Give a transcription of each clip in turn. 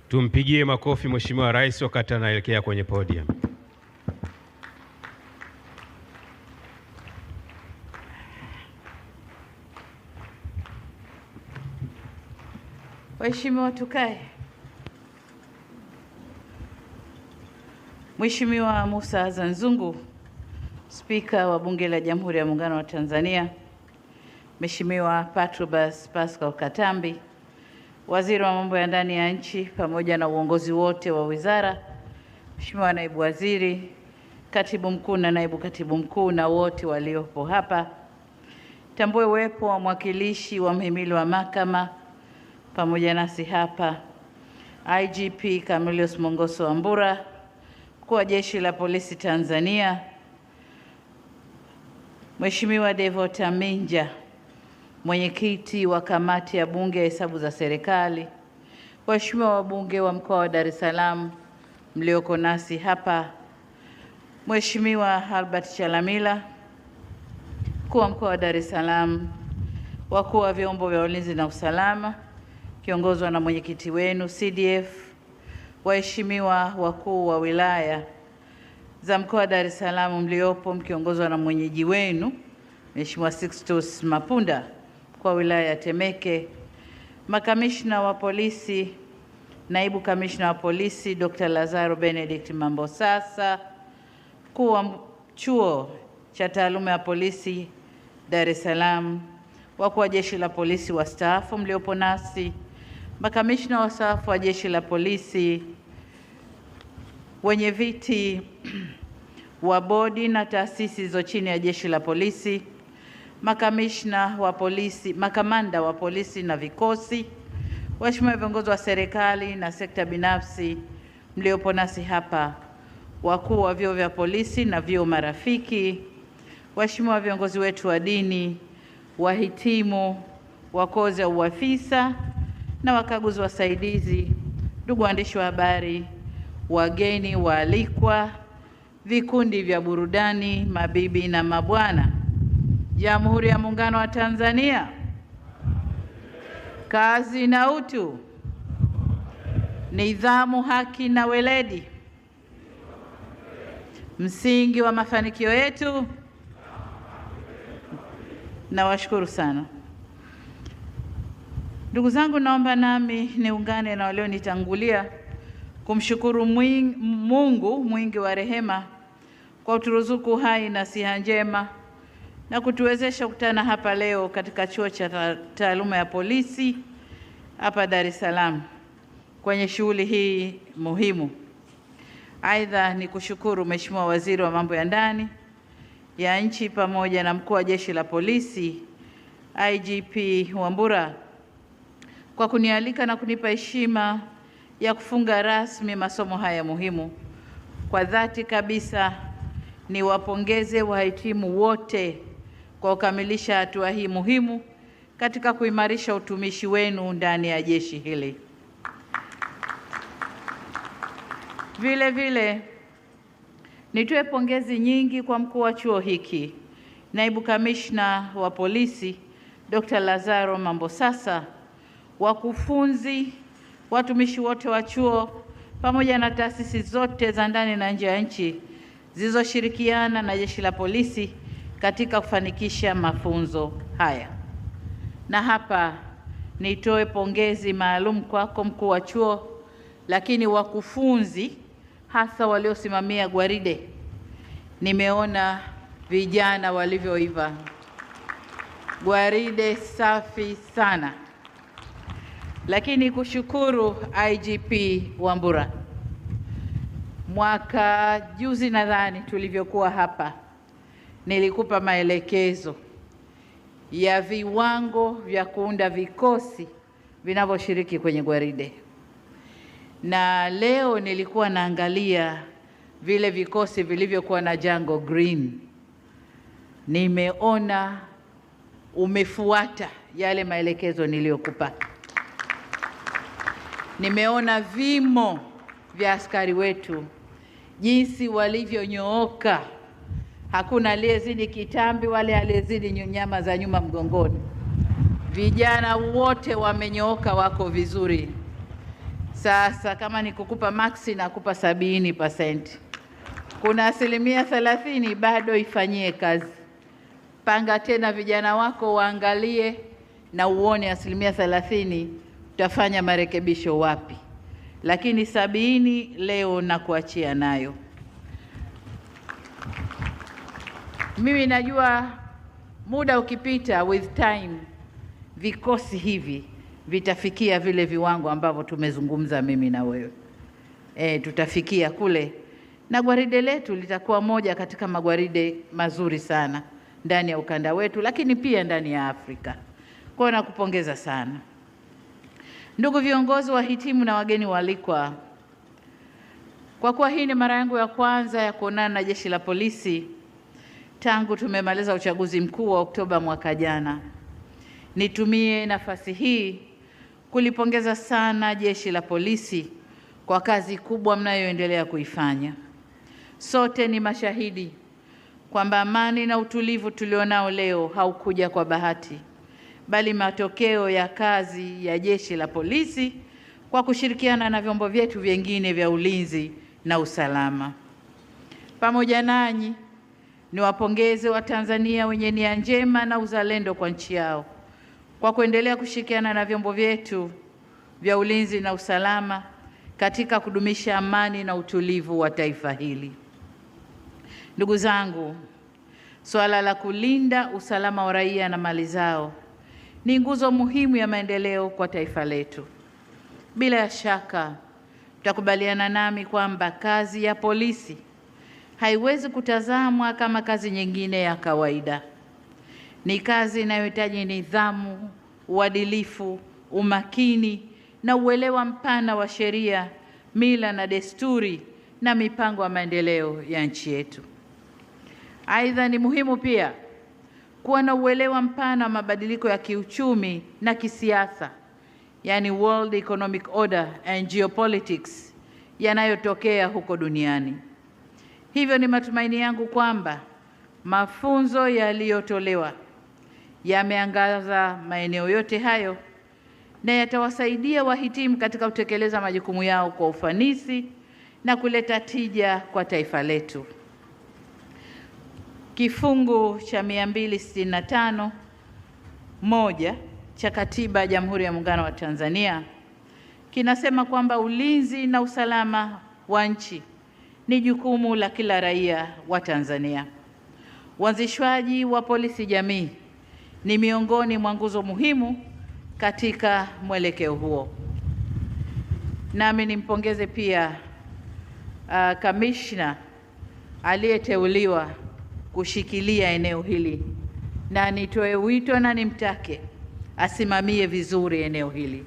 Tumpigie makofi Mheshimiwa Rais wakati anaelekea kwenye podium. Waheshimiwa, tukae. Mheshimiwa Musa Azzan Zungu, Spika wa Bunge la Jamhuri ya Muungano wa Tanzania, Mheshimiwa Patrobas Pascal Katambi, Waziri wa Mambo ya Ndani ya Nchi pamoja na uongozi wote wa wizara, Mheshimiwa Naibu Waziri, Katibu Mkuu na Naibu Katibu Mkuu na wote waliopo hapa, tambue uwepo wa mwakilishi wa mhimili wa mahakama pamoja nasi hapa, IGP Camillus Mongoso Wambura, Mkuu wa Jeshi la Polisi Tanzania, Mheshimiwa Devota Minja, Mwenyekiti wa Kamati ya Bunge ya Hesabu za Serikali, waheshimiwa wabunge wa mkoa wa Dar es Salaam mlioko nasi hapa, Mheshimiwa Albert Chalamila, Mkuu wa mkoa wa Dar es Salaam, wakuu wa vyombo vya ulinzi na usalama kiongozwa na mwenyekiti wenu CDF, waheshimiwa wakuu wa wilaya za mkoa wa Dar es Salaam mliopo mkiongozwa na mwenyeji wenu Mheshimiwa Sixtus Mapunda kwa wilaya ya Temeke, makamishna wa polisi, naibu kamishna wa polisi Dr. Lazaro Benedict Mambosasa, mkuu wa chuo cha taaluma ya polisi Dar es Salaam, wakuu wa jeshi la polisi wastaafu mliopo nasi, makamishna wastaafu wa jeshi la polisi, wenye viti wa bodi na taasisi zilizo chini ya jeshi la polisi, makamishna wa polisi, makamanda wa polisi na vikosi, waheshimiwa viongozi wa serikali na sekta binafsi mliopo nasi hapa, wakuu wa vyuo vya polisi na vyuo marafiki, waheshimiwa viongozi wetu wa dini, wahitimu wa kozi ya uafisa na wakaguzi wasaidizi, ndugu waandishi wa habari, wageni waalikwa, vikundi vya burudani, mabibi na mabwana, Jamhuri ya Muungano wa Tanzania, kazi na utu, nidhamu, haki na weledi, msingi wa mafanikio yetu. Nawashukuru sana. Ndugu zangu, naomba nami niungane na walionitangulia kumshukuru Mungu mwingi wa rehema kwa uturuzuku hai na siha njema na kutuwezesha kukutana hapa leo katika chuo cha taaluma ya polisi hapa Dar es Salaam kwenye shughuli hii muhimu. Aidha, ni kushukuru Mheshimiwa Waziri wa Mambo ya Ndani ya Nchi pamoja na Mkuu wa Jeshi la Polisi IGP Wambura kwa kunialika na kunipa heshima ya kufunga rasmi masomo haya muhimu. Kwa dhati kabisa niwapongeze wahitimu wote kwa kukamilisha hatua hii muhimu katika kuimarisha utumishi wenu ndani ya jeshi hili. Vile vile nitoe pongezi nyingi kwa mkuu wa chuo hiki, naibu kamishna wa polisi Dr. Lazaro Mambosasa, wakufunzi, watumishi wote wa chuo pamoja na taasisi zote za ndani na nje ya nchi zilizoshirikiana na jeshi la polisi katika kufanikisha mafunzo haya. Na hapa nitoe pongezi maalum kwako mkuu wa chuo, lakini wakufunzi hasa waliosimamia gwaride. Nimeona vijana walivyoiva, gwaride safi sana. Lakini kushukuru IGP Wambura, mwaka juzi nadhani tulivyokuwa hapa, nilikupa maelekezo ya viwango vya kuunda vikosi vinavyoshiriki kwenye gwaride, na leo nilikuwa naangalia vile vikosi vilivyokuwa na Django Green. Nimeona umefuata yale maelekezo niliyokupa. Nimeona vimo vya askari wetu jinsi walivyonyooka, hakuna aliyezidi kitambi wala aliyezidi nyama za nyuma mgongoni. Vijana wote wamenyooka, wako vizuri. Sasa kama ni kukupa maksi nakupa 70%. Kuna 30% bado ifanyie kazi. Panga tena vijana wako waangalie na uone 30% utafanya marekebisho wapi. Lakini 70 leo na kuachia nayo. Mimi najua muda ukipita, with time, vikosi hivi vitafikia vile viwango ambavyo tumezungumza mimi na wewe. Tutafikia kule, na gwaride letu litakuwa moja katika magwaride mazuri sana ndani ya ukanda wetu, lakini pia ndani ya Afrika. Kwa hiyo nakupongeza sana. Ndugu viongozi, wahitimu na wageni waalikwa, kwa kuwa hii ni mara yangu ya kwanza ya kuonana na Jeshi la Polisi tangu tumemaliza uchaguzi mkuu wa Oktoba mwaka jana, nitumie nafasi hii kulipongeza sana Jeshi la Polisi kwa kazi kubwa mnayoendelea kuifanya. Sote ni mashahidi kwamba amani na utulivu tulionao leo haukuja kwa bahati, bali matokeo ya kazi ya Jeshi la Polisi kwa kushirikiana na vyombo vyetu vingine vya ulinzi na usalama. Pamoja nanyi, niwapongeze Watanzania wenye nia njema na uzalendo kwa nchi yao kwa kuendelea kushirikiana na vyombo vyetu vya ulinzi na usalama katika kudumisha amani na utulivu wa taifa hili. Ndugu zangu, suala la kulinda usalama wa raia na mali zao ni nguzo muhimu ya maendeleo kwa taifa letu. Bila shaka, mtakubaliana nami kwamba kazi ya polisi haiwezi kutazamwa kama kazi nyingine ya kawaida. Ni kazi inayohitaji nidhamu, uadilifu, umakini na uelewa mpana wa sheria, mila na desturi na mipango ya maendeleo ya nchi yetu. Aidha, ni muhimu pia kuwa na uelewa mpana wa mabadiliko ya kiuchumi na kisiasa, yani World Economic Order and Geopolitics, yanayotokea huko duniani. Hivyo ni matumaini yangu kwamba mafunzo yaliyotolewa yameangaza maeneo yote hayo na yatawasaidia wahitimu katika kutekeleza majukumu yao kwa ufanisi na kuleta tija kwa taifa letu. Kifungu cha 265(1) cha Katiba ya Jamhuri ya Muungano wa Tanzania kinasema kwamba ulinzi na usalama wa nchi ni jukumu la kila raia wa Tanzania. Uanzishwaji wa polisi jamii ni miongoni mwa nguzo muhimu katika mwelekeo huo. Nami nimpongeze pia kamishna aliyeteuliwa kushikilia eneo hili, na nitoe wito na nimtake asimamie vizuri eneo hili,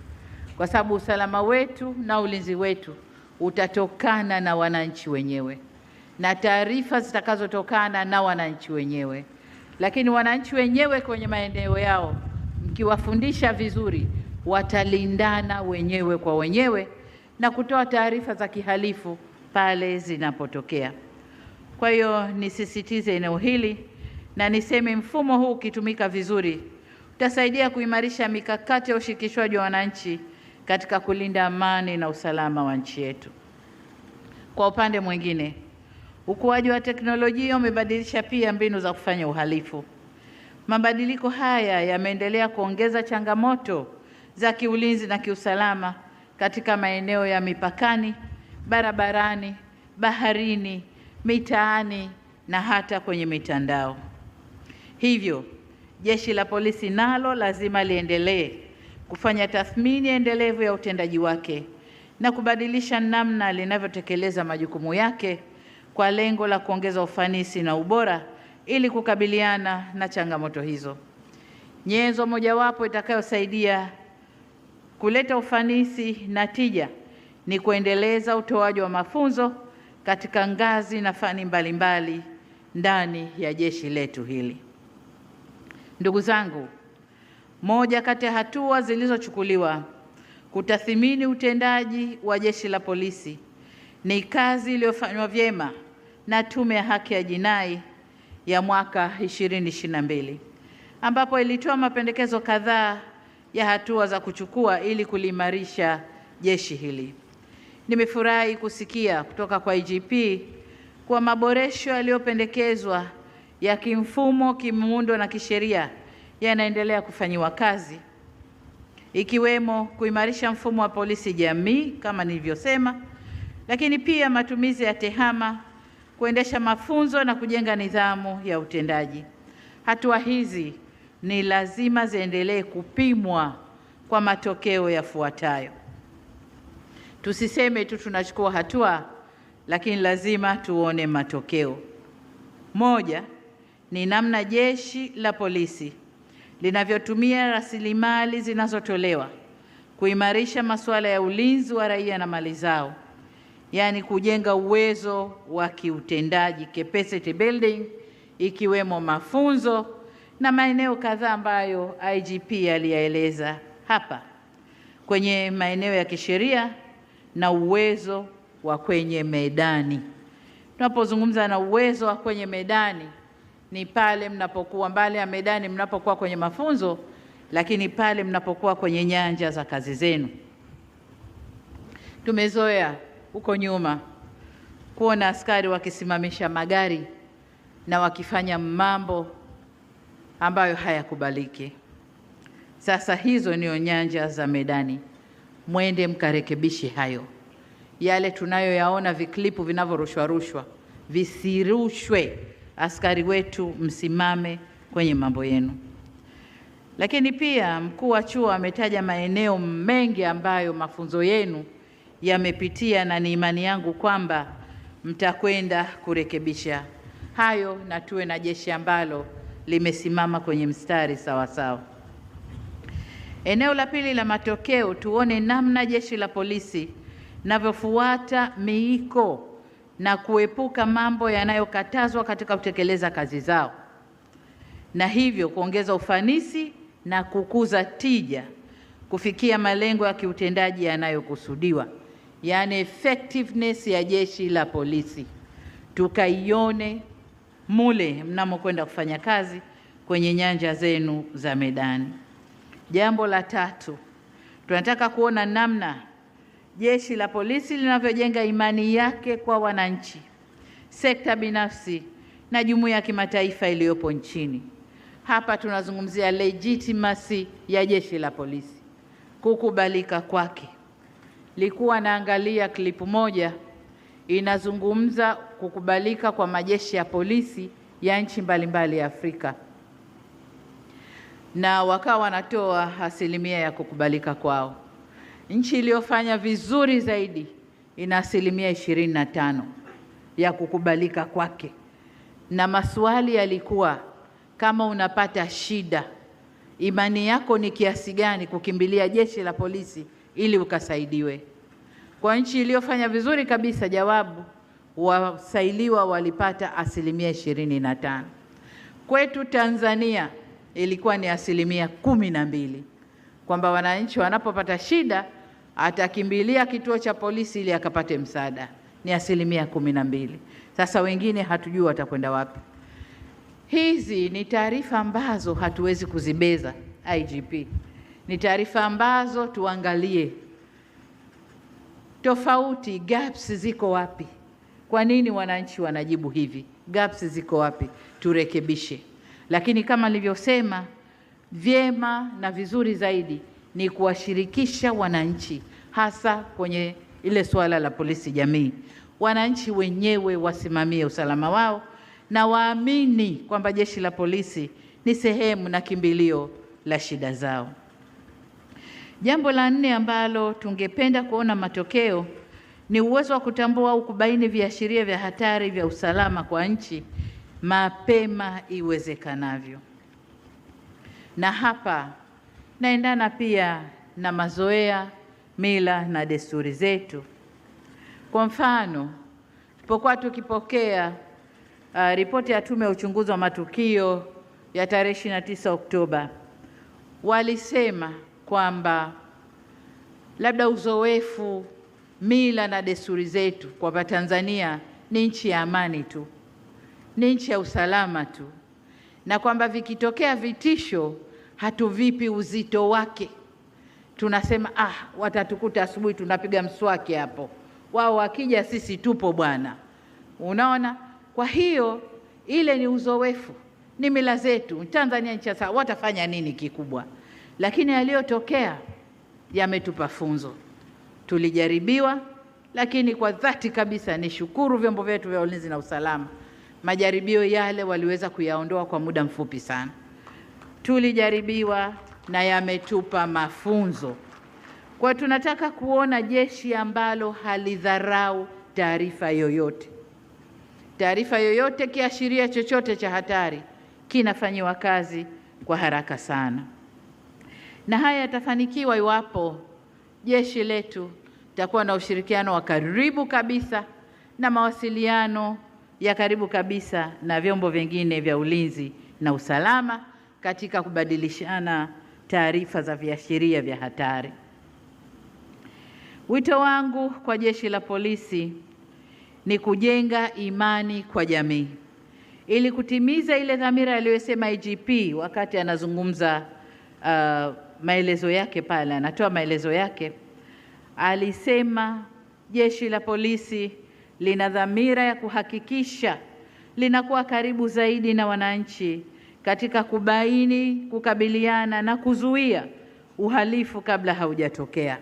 kwa sababu usalama wetu na ulinzi wetu utatokana na wananchi wenyewe na taarifa zitakazotokana na wananchi wenyewe. Lakini wananchi wenyewe kwenye maeneo yao, mkiwafundisha vizuri, watalindana wenyewe kwa wenyewe na kutoa taarifa za kihalifu pale zinapotokea. Kwa hiyo nisisitize eneo hili na niseme mfumo huu ukitumika vizuri utasaidia kuimarisha mikakati ya ushirikishwaji wa wananchi katika kulinda amani na usalama wa nchi yetu. Kwa upande mwingine, ukuaji wa teknolojia umebadilisha pia mbinu za kufanya uhalifu. Mabadiliko haya yameendelea kuongeza changamoto za kiulinzi na kiusalama katika maeneo ya mipakani, barabarani, baharini, mitaani na hata kwenye mitandao. Hivyo, Jeshi la Polisi nalo lazima liendelee kufanya tathmini endelevu ya utendaji wake na kubadilisha namna linavyotekeleza majukumu yake kwa lengo la kuongeza ufanisi na ubora ili kukabiliana na changamoto hizo. Nyenzo mojawapo itakayosaidia kuleta ufanisi na tija ni kuendeleza utoaji wa mafunzo katika ngazi na fani mbalimbali ndani ya jeshi letu hili. Ndugu zangu, moja kati ya hatua zilizochukuliwa kutathmini utendaji wa Jeshi la Polisi ni kazi iliyofanywa vyema na Tume ya Haki ya Jinai ya mwaka 2022, ambapo ilitoa mapendekezo kadhaa ya hatua za kuchukua ili kuliimarisha jeshi hili. Nimefurahi kusikia kutoka kwa IGP kuwa maboresho yaliyopendekezwa ya kimfumo, kimuundo na kisheria yanaendelea kufanyiwa kazi, ikiwemo kuimarisha mfumo wa polisi jamii kama nilivyosema, lakini pia matumizi ya tehama, kuendesha mafunzo na kujenga nidhamu ya utendaji. Hatua hizi ni lazima ziendelee kupimwa kwa matokeo yafuatayo. Tusiseme tu tunachukua hatua, lakini lazima tuone matokeo. Moja, ni namna jeshi la polisi linavyotumia rasilimali zinazotolewa kuimarisha masuala ya ulinzi wa raia na mali zao, yaani kujenga uwezo wa kiutendaji, capacity building, ikiwemo mafunzo na maeneo kadhaa ambayo IGP aliyaeleza hapa, kwenye maeneo ya kisheria na uwezo wa kwenye medani. Tunapozungumza na uwezo wa kwenye medani, ni pale mnapokuwa mbali ya medani, mnapokuwa kwenye mafunzo, lakini pale mnapokuwa kwenye nyanja za kazi zenu. Tumezoea huko nyuma kuona askari wakisimamisha magari na wakifanya mambo ambayo hayakubaliki. Sasa hizo ndio nyanja za medani. Mwende mkarekebishe hayo. Yale tunayoyaona viklipu vinavyorushwa visirushwe. Askari wetu msimame kwenye mambo yenu. Lakini pia mkuu wa chuo ametaja maeneo mengi ambayo mafunzo yenu yamepitia, na ni imani yangu kwamba mtakwenda kurekebisha hayo na tuwe na jeshi ambalo limesimama kwenye mstari sawa sawa. Eneo la pili la matokeo, tuone namna jeshi la polisi linavyofuata miiko na kuepuka mambo yanayokatazwa katika kutekeleza kazi zao, na hivyo kuongeza ufanisi na kukuza tija kufikia malengo ya kiutendaji yanayokusudiwa, yaani effectiveness ya jeshi la polisi tukaione mule mnamokwenda kufanya kazi kwenye nyanja zenu za medani. Jambo la tatu, tunataka kuona namna jeshi la polisi linavyojenga imani yake kwa wananchi, sekta binafsi na jumuiya ya kimataifa iliyopo nchini. Hapa tunazungumzia legitimacy ya jeshi la polisi, kukubalika kwake. Likuwa naangalia klipu moja inazungumza kukubalika kwa majeshi ya polisi ya nchi mbalimbali ya Afrika, na wakawa wanatoa asilimia ya kukubalika kwao. Nchi iliyofanya vizuri zaidi ina asilimia 25 ya kukubalika kwake, na maswali yalikuwa kama unapata shida, imani yako ni kiasi gani kukimbilia jeshi la polisi ili ukasaidiwe. Kwa nchi iliyofanya vizuri kabisa, jawabu, wasailiwa walipata asilimia 25. Kwetu Tanzania ilikuwa ni asilimia 12, kwamba wananchi wanapopata shida atakimbilia kituo cha polisi ili akapate msaada, ni asilimia 12. Sasa wengine hatujui watakwenda wapi. Hizi ni taarifa ambazo hatuwezi kuzibeza IGP. Ni taarifa ambazo tuangalie tofauti, gaps ziko wapi? Kwa nini wananchi wanajibu hivi? Gaps ziko wapi? Turekebishe. Lakini kama nilivyosema, vyema na vizuri zaidi ni kuwashirikisha wananchi, hasa kwenye ile suala la polisi jamii. Wananchi wenyewe wasimamie usalama wao na waamini kwamba jeshi la polisi ni sehemu na kimbilio la shida zao. Jambo la 4 ambalo tungependa kuona matokeo ni uwezo wa kutambua au kubaini viashiria vya hatari vya usalama kwa nchi mapema iwezekanavyo. Na hapa naendana pia na mazoea, mila na desturi zetu. Kwa mfano, tulipokuwa tukipokea ripoti ya Tume ya Uchunguzi wa Matukio ya tarehe 29 Oktoba, walisema kwamba labda uzoefu, mila na desturi zetu kwamba Tanzania ni nchi ya amani tu, ni nchi ya usalama tu, na kwamba vikitokea vitisho hatuvipi uzito wake. Tunasema watatukuta asubuhi tunapiga mswaki hapo, wao wakija sisi tupo bwana. Unaona? Kwa hiyo ile ni uzoefu, ni mila zetu. Tanzania nchi sasa watafanya nini kikubwa? Lakini yaliyotokea yametupa funzo. Tulijaribiwa, lakini kwa dhati kabisa nishukuru vyombo vyetu vya ulinzi na usalama. Majaribio yale waliweza kuyaondoa kwa muda mfupi sana. Tulijaribiwa na yametupa mafunzo. Kwa tunataka kuona jeshi ambalo halidharau taarifa yoyote. Taarifa yoyote, kiashiria chochote cha hatari kinafanyiwa kazi kwa haraka sana. Na haya yatafanikiwa iwapo jeshi letu litakuwa na ushirikiano wa karibu kabisa na mawasiliano ya karibu kabisa na vyombo vingine vya ulinzi na usalama katika kubadilishana taarifa za viashiria vya hatari. Wito wangu kwa jeshi la polisi ni kujenga imani kwa jamii ili kutimiza ile dhamira aliyosema IGP wakati anazungumza maelezo yake pale, anatoa maelezo yake. Alisema jeshi la polisi lina dhamira ya kuhakikisha linakuwa karibu zaidi na wananchi katika kubaini, kukabiliana na kuzuia uhalifu kabla haujatokea,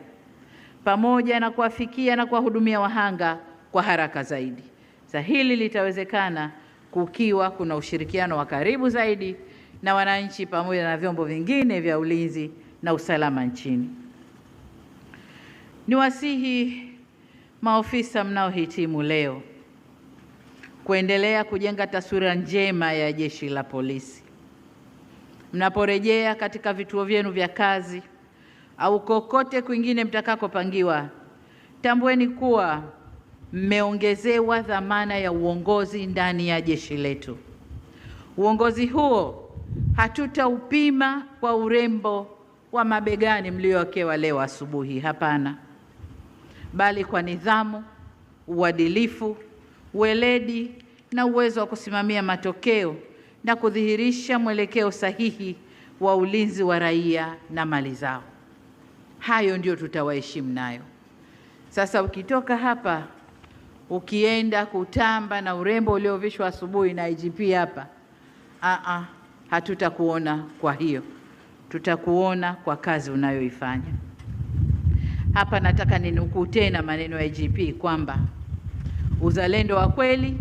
pamoja na kuwafikia na kuwahudumia wahanga kwa haraka zaidi. Sasa hili litawezekana kukiwa kuna ushirikiano wa karibu zaidi na wananchi pamoja na vyombo vingine vya ulinzi na usalama nchini. Niwasihi maofisa mnaohitimu leo kuendelea kujenga taswira njema ya jeshi la polisi. Mnaporejea katika vituo vyenu vya kazi au kokote kwingine mtakakopangiwa, tambueni kuwa mmeongezewa dhamana ya uongozi ndani ya jeshi letu. Uongozi huo hatutaupima kwa urembo wa mabegani mliowekewa leo asubuhi, hapana, bali kwa nidhamu, uadilifu, weledi na uwezo wa kusimamia matokeo na kudhihirisha mwelekeo sahihi wa ulinzi wa raia na mali zao. Hayo ndio tutawaheshimu nayo. Sasa ukitoka hapa ukienda kutamba na urembo uliovishwa asubuhi na IGP hapa, hatutakuona. Kwa hiyo tutakuona kwa kazi unayoifanya. Hapa nataka ninukuu tena maneno ya IGP kwamba uzalendo wa kweli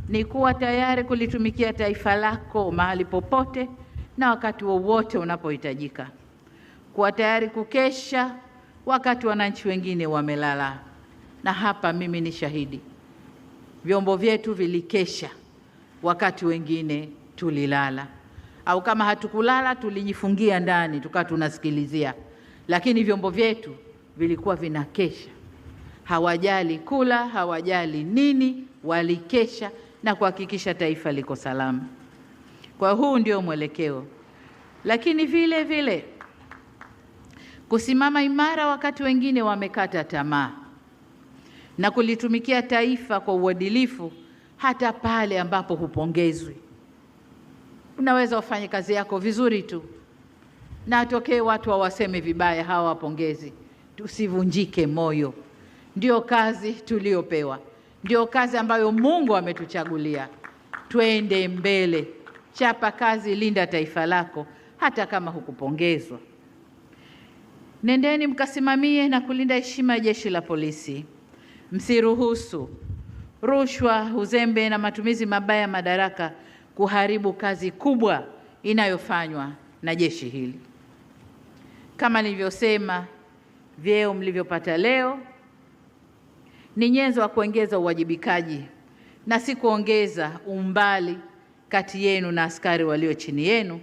ni kuwa tayari kulitumikia taifa lako mahali popote na wakati wowote unapohitajika, kuwa tayari kukesha wakati wananchi wengine wamelala. Na hapa mimi ni shahidi, vyombo vyetu vilikesha wakati wengine tulilala, au kama hatukulala tulijifungia ndani tukawa tunasikilizia, lakini vyombo vyetu vilikuwa vinakesha. Hawajali kula, hawajali nini, walikesha na kuhakikisha taifa liko salama. Kwa huu ndio mwelekeo, lakini vile vile kusimama imara wakati wengine wamekata tamaa na kulitumikia taifa kwa uadilifu hata pale ambapo hupongezwi. Unaweza ufanye kazi yako vizuri tu na atokee watu wawaseme vibaya, hawa wapongezi. Tusivunjike moyo. Ndio kazi tuliopewa, ndio kazi ambayo Mungu ametuchagulia. Twende mbele, chapa kazi, linda taifa lako hata kama hukupongezwa. Nendeni mkasimamie na kulinda heshima ya jeshi la polisi. Msiruhusu rushwa, uzembe na matumizi mabaya ya madaraka kuharibu kazi kubwa inayofanywa na jeshi hili. Kama nilivyosema, vyeo mlivyopata leo ni nyenzo wa kuongeza uwajibikaji na si kuongeza umbali kati yenu na askari walio chini yenu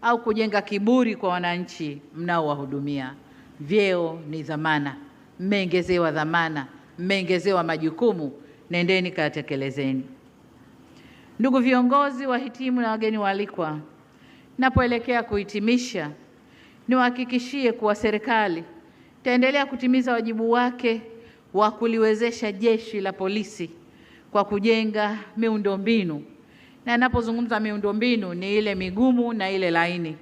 au kujenga kiburi kwa wananchi mnaowahudumia. Vyeo ni dhamana, mmeongezewa dhamana, mmeongezewa majukumu, nendeni katekelezeni. Ndugu viongozi, wahitimu na wageni waalikwa, napoelekea kuhitimisha, niwahakikishie kuwa serikali itaendelea kutimiza wajibu wake wa kuliwezesha jeshi la polisi kwa kujenga miundombinu. Na ninapozungumza miundombinu ni ile migumu na ile laini,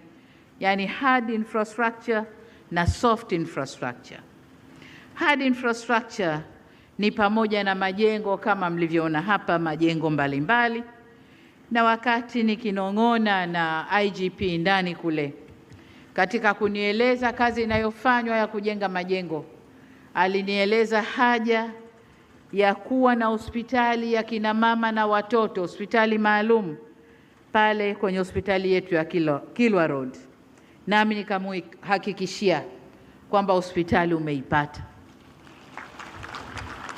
yani hard infrastructure na soft infrastructure. Hard infrastructure ni pamoja na majengo kama mlivyoona hapa, majengo mbalimbali. Na wakati nikinong'ona na IGP ndani kule katika kunieleza kazi inayofanywa ya kujenga majengo, alinieleza haja ya kuwa na hospitali ya kina mama na watoto, hospitali maalum pale kwenye hospitali yetu ya Kilwa Road. Nami nikamhakikishia kwamba hospitali umeipata.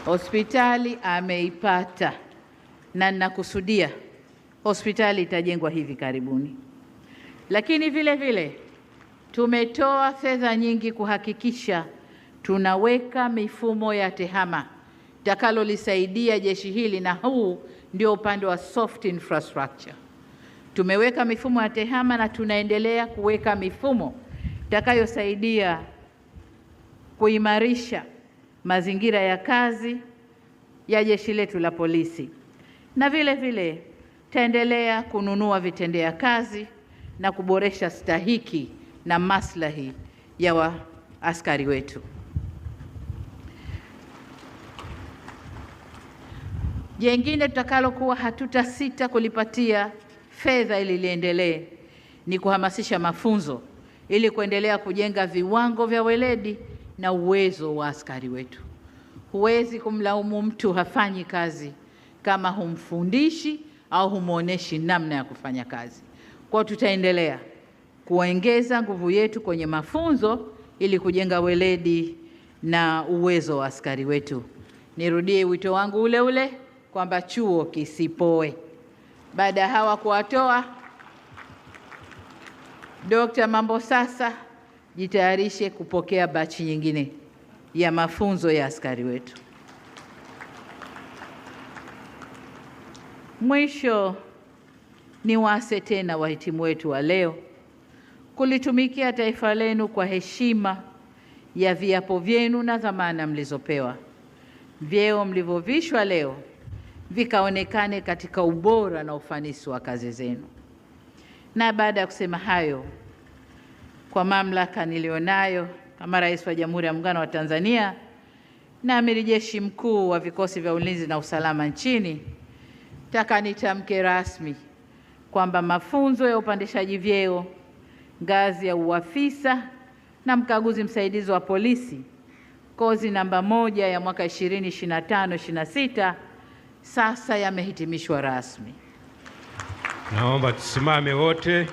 Hospitali ameipata, na ninakusudia hospitali itajengwa hivi karibuni. Lakini vile vile tumetoa fedha nyingi kuhakikisha tunaweka mifumo ya tehama itakalolisaidia jeshi hili, na huu ndio upande wa soft infrastructure. Tumeweka mifumo ya tehama na tunaendelea kuweka mifumo itakayosaidia kuimarisha mazingira ya kazi ya jeshi letu la polisi, na vile vile taendelea kununua vitendea kazi na kuboresha stahiki na maslahi ya askari wetu. Jengine tutakalokuwa hatutasita kulipatia fedha ili liendelee ni kuhamasisha mafunzo ili kuendelea kujenga viwango vya weledi na uwezo wa askari wetu. Huwezi kumlaumu mtu hafanyi kazi kama humfundishi au humuoneshi namna ya kufanya kazi. Kwa tutaendelea kuongeza nguvu yetu kwenye mafunzo ili kujenga weledi na uwezo wa askari wetu. Nirudie wito wangu ule ule kwamba chuo kisipoe. Baada ya hawa kuwatoa, Dr. Mambo sasa jitayarishe kupokea bachi nyingine ya mafunzo ya askari wetu. Mwisho ni waase tena wahitimu wetu wa leo kulitumikia taifa lenu kwa heshima ya viapo vyenu na dhamana mlizopewa. Vyeo mlivyovishwa leo vikaonekane katika ubora na ufanisi wa kazi zenu. Na baada ya kusema hayo, kwa mamlaka nilionayo kama Rais wa Jamhuri ya Muungano wa Tanzania na Amiri Jeshi Mkuu wa Vikosi vya Ulinzi na Usalama nchini, nataka nitamke rasmi kwamba mafunzo ya upandishaji vyeo ngazi ya uafisa na mkaguzi msaidizi wa polisi kozi namba 1 ya mwaka 2025-26 sasa yamehitimishwa rasmi. Naomba tusimame wote.